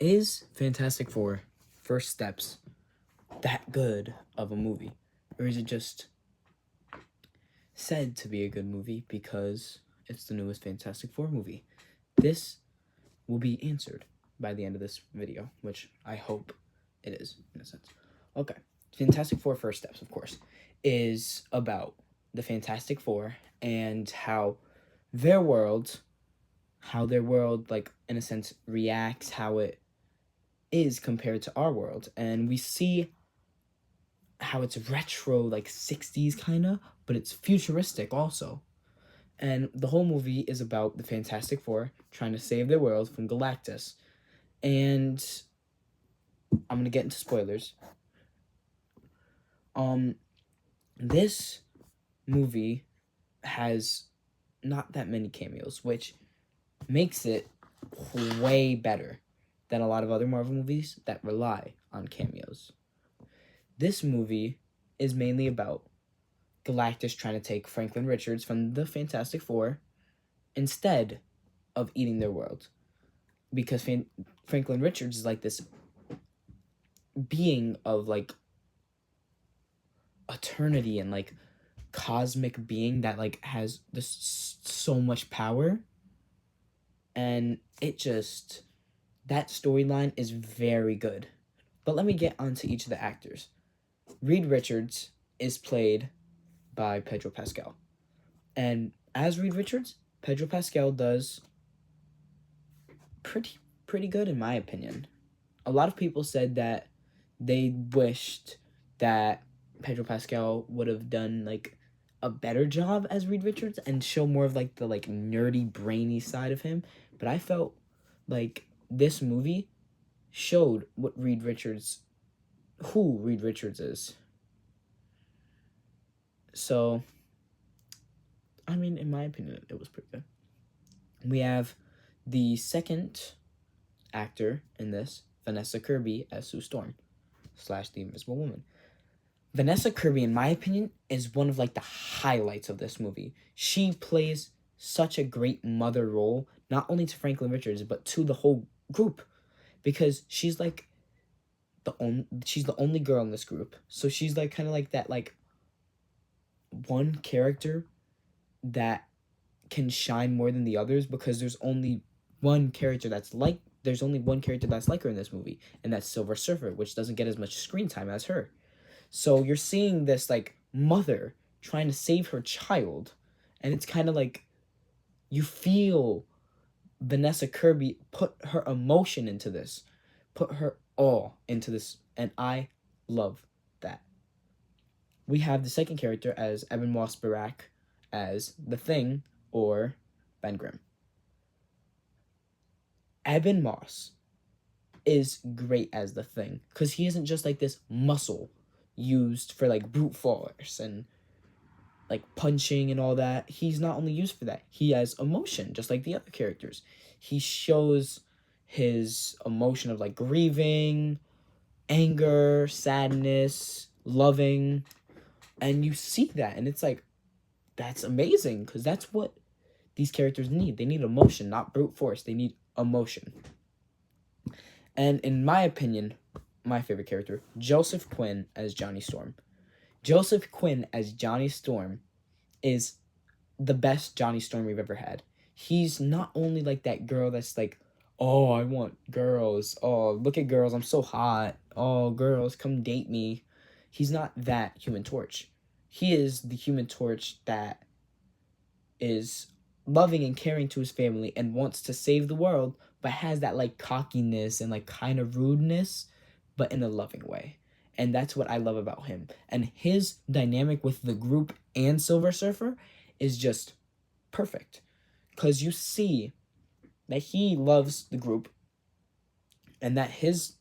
Is Fantastic Four First Steps that good of a movie? Or is it just said to be a good movie because it's the newest Fantastic Four movie? This will be answered by the end of this video, which I hope it is, in a sense. Okay. Fantastic Four First Steps, of course, is about the Fantastic Four and their world, like, in a sense, reacts, how it is compared to our world. And we see how it's retro, like 60s kind of, but it's futuristic also. And the whole movie is about the Fantastic Four trying to save their world from Galactus. And I'm going to get into spoilers. This movie has not that many cameos, which makes it way better than a lot of other Marvel movies that rely on cameos. This movie is mainly about Galactus trying to take Franklin Richards from the Fantastic Four instead of eating their world. Because Franklin Richards is like this being of like eternity and like cosmic being that like has this so much power. And it just, that storyline is very good. But let me get onto each of the actors. Reed Richards is played by Pedro Pascal. And as Reed Richards, Pedro Pascal does pretty good in my opinion. A lot of people said that they wished that Pedro Pascal would have done like a better job as Reed Richards and show more of like the like nerdy brainy side of him, but I felt like this movie showed who Reed Richards is. So I mean, in my opinion, it was pretty good. We have the second actor in this, Vanessa Kirby as Sue Storm / the Invisible Woman. Vanessa Kirby, in my opinion, is one of like the highlights of this movie. She plays such a great mother role, not only to Franklin Richards, but to the whole group. Because she's like she's the only girl in this group. So she's like kind of like that like one character that can shine more than the others, because there's only one character that's like her in this movie, and that's Silver Surfer, which doesn't get as much screen time as her. So you're seeing this like mother trying to save her child, and it's kind of like you feel Vanessa Kirby put her emotion into this, put her all into this, and I love that. We have the second character as Eben Moss-Barack as the Thing, or Ben Grimm. Eben Moss is great as the Thing, because he isn't just like this muscle used for like brute force and like punching and all that. He's not only used for that, he has emotion just like the other characters. He shows his emotion of like grieving, anger, sadness, loving, and you see that, and it's like, that's amazing, because that's what these characters need. They need emotion, not brute force. They need emotion. And in my opinion, my favorite character, Joseph Quinn as Johnny Storm. Joseph Quinn as Johnny Storm is the best Johnny Storm we've ever had. He's not only like that girl that's like, oh, I want girls. Oh, look at girls. I'm so hot. Oh, girls, come date me. He's not that Human Torch. He is the Human Torch that is loving and caring to his family and wants to save the world, but has that like cockiness and like kind of rudeness, but in a loving way. And that's what I love about him. And his dynamic with the group and Silver Surfer is just perfect, because you see that he loves the group, and that his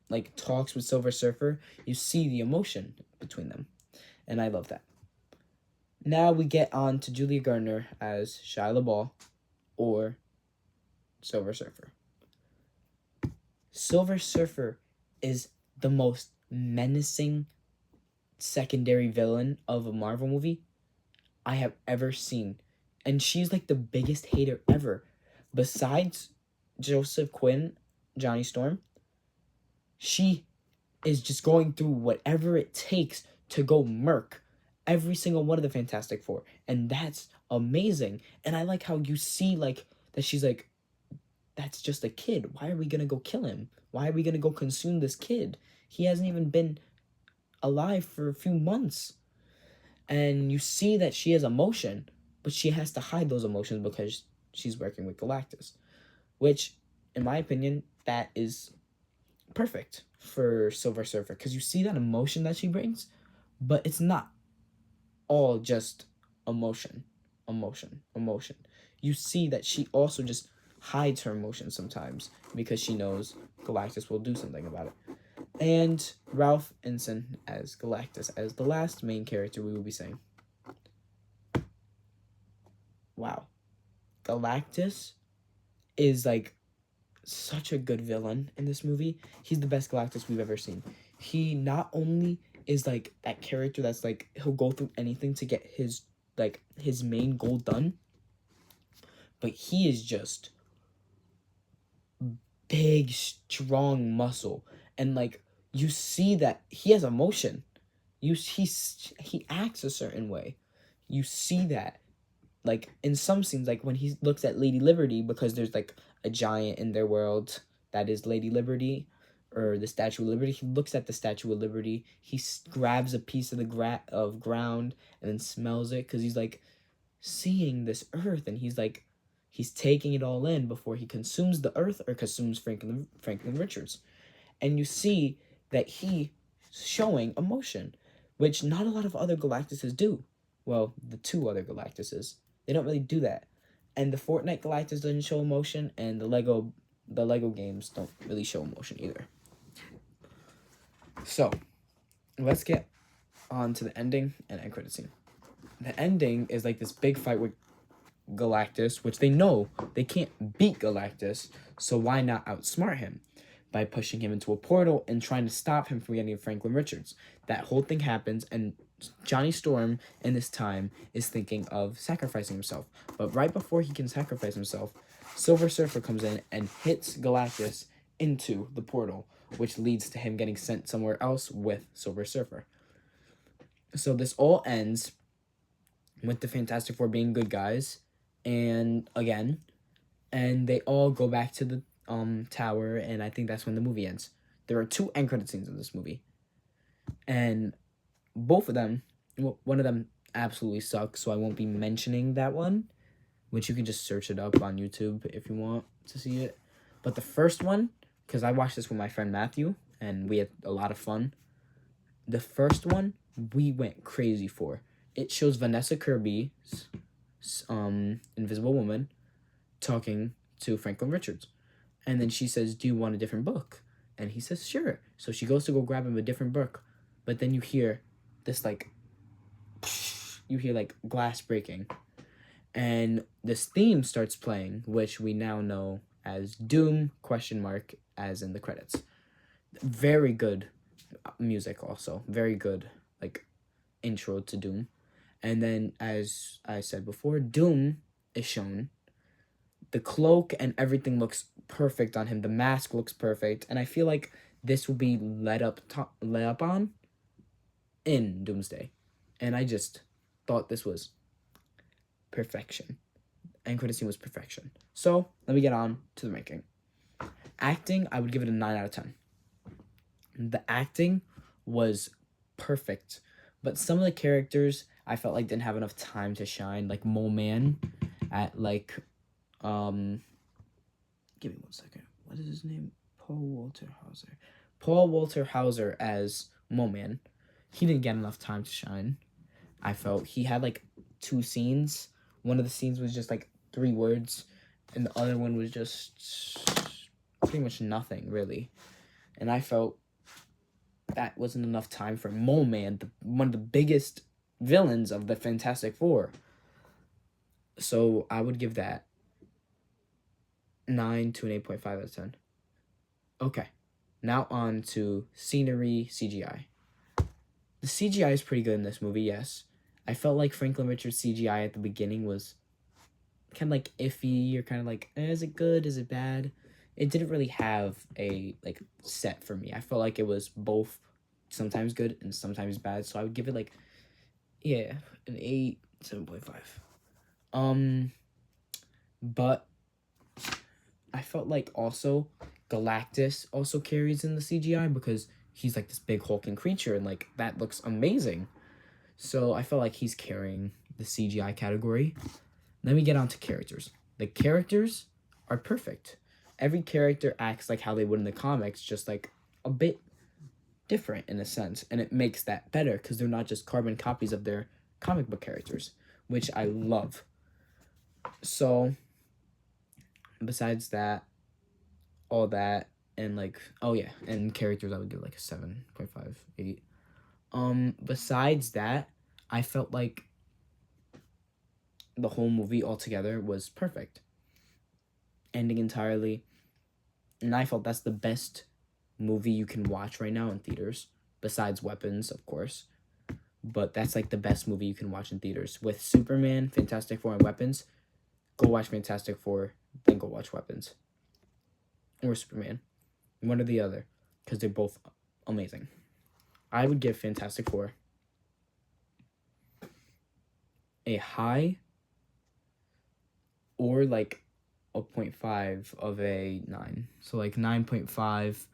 like talks with Silver Surfer, you see the emotion between them, and I love that. Now we get on to Julia Garner as Shia LaBeouf, or Silver Surfer. Silver Surfer is the most menacing secondary villain of a Marvel movie I have ever seen. And she's like the biggest hater ever. Besides Joseph Quinn, Johnny Storm, she is just going through whatever it takes to go murk every single one of the Fantastic Four. And that's amazing. And I like how you see, like, that she's like, that's just a kid. Why are we gonna go kill him? Why are we gonna go consume this kid? He hasn't even been alive for a few months. And you see that she has emotion, but she has to hide those emotions because she's working with Galactus. Which, in my opinion, that is perfect for Silver Surfer, because you see that emotion that she brings, but it's not all just emotion, emotion. You see that she also just hides her emotions sometimes because she knows Galactus will do something about it. And Ralph Ensign as Galactus, as the last main character we will be saying. Wow. Galactus is like such a good villain in this movie. He's the best Galactus we've ever seen. He not only is like that character that's like he'll go through anything to get his main goal done, but he is just big, strong muscle, and like you see that he has emotion. He acts a certain way. You see that like in some scenes, like when he looks at Lady Liberty, because there's like a giant in their world that is Lady Liberty, or the Statue of Liberty. He looks at the Statue of Liberty. He grabs a piece of the ground and then smells it, because he's like seeing this earth, and he's taking it all in before he consumes the earth or consumes Franklin Richards. And you see that he's showing emotion, which not a lot of other Galactuses do. Well, the two other Galactuses, they don't really do that. And the Fortnite Galactus doesn't show emotion, and the Lego games don't really show emotion either. So, let's get on to the ending and end credit scene. The ending is like this big fight with Galactus, which they know they can't beat Galactus, so why not outsmart him by pushing him into a portal and trying to stop him from getting Franklin Richards. That whole thing happens, and Johnny Storm in this time is thinking of sacrificing himself. But right before he can sacrifice himself, Silver Surfer comes in and hits Galactus into the portal, which leads to him getting sent somewhere else with Silver Surfer. So this all ends with the Fantastic Four being good guys, and they all go back to the tower, and I think that's when the movie ends. There are 2 end credit scenes in this movie, and both of them, well, one of them absolutely sucks, so I won't be mentioning that one, which you can just search it up on YouTube if you want to see it. But the first one, because I watched this with my friend Matthew, and we had a lot of fun. The first one, we went crazy for. It shows Vanessa Kirby's Invisible Woman talking to Franklin Richards. And then she says, "Do you want a different book?" And he says, "Sure." So she goes to go grab him a different book. But then you hear this like glass breaking. And this theme starts playing, which we now know as Doom ? As in the credits. Very good music also. Very good like intro to Doom. And then, as I said before, Doom is shown. The cloak and everything looks perfect on him. The mask looks perfect. And I feel like this will be led up on in Doomsday. And I just thought this was perfection. End credit scene was perfection. So, let me get on to the ranking. Acting, I would give it a 9 out of 10. The acting was perfect. But some of the characters I felt like didn't have enough time to shine. Like Mole Man at like give me 1 second. What is his name? Paul Walter Hauser as Mole Man. He didn't get enough time to shine. I felt he had like 2 scenes. One of the scenes was just like 3 words, and the other one was just pretty much nothing really. And I felt that wasn't enough time for Mole Man, one of the biggest villains of the Fantastic Four. So I would give that 9 to an 8.5 out of 10. Okay, now on to scenery CGI. The CGI is pretty good in this movie, yes. I felt like Franklin Richards' CGI at the beginning was kind of like iffy, or kind of like, is it good, is it bad? it didn't really have a like set for me. I felt like it was both sometimes good and sometimes bad. So I would give it like, yeah, an 8, 7.5. But I felt like also Galactus also carries in the CGI because he's like this big hulking creature and like that looks amazing. So I felt like he's carrying the CGI category. Then we get on to characters. The characters are perfect. Every character acts like how they would in the comics, just like a bit different in a sense. And it makes that better because they're not just carbon copies of their comic book characters, which I love. So, besides that, all that, and like, oh yeah, and characters, I would give like a 7.5, 8. Besides that, I felt like the whole movie altogether was perfect. Ending entirely. And I felt that's the best movie you can watch right now in theaters, besides Weapons, of course. But that's like the best movie you can watch in theaters. With Superman, Fantastic Four, and Weapons, go watch Fantastic Four, then go watch Weapons. Or Superman. One or the other. Because they're both amazing. I would give Fantastic Four a high or like a 0.5 of a 9. So like 9.5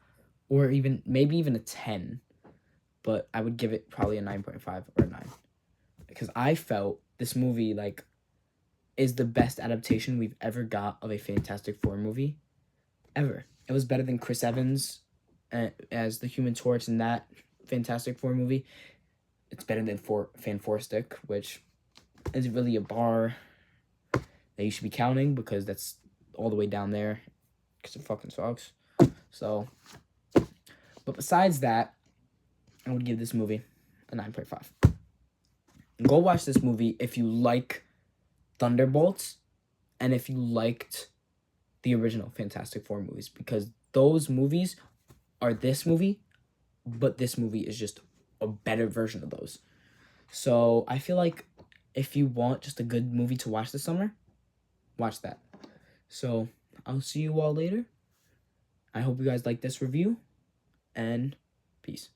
or even maybe even a 10. But I would give it probably a 9.5 or a 9. Because I felt this movie like is the best adaptation we've ever got of a Fantastic Four movie ever. It was better than Chris Evans as the Human Torch in that Fantastic Four movie. It's better than Fanforstic, which is really a bar that you should be counting because that's all the way down there because it fucking sucks. So, but besides that, I would give this movie a 9.5. Go watch this movie if you like Thunderbolts and if you liked the original Fantastic Four movies because those movies are this movie, but this movie is just a better version of those. So I feel like if you want just a good movie to watch this summer, watch that. So I'll see you all later. I hope you guys like this review, and peace.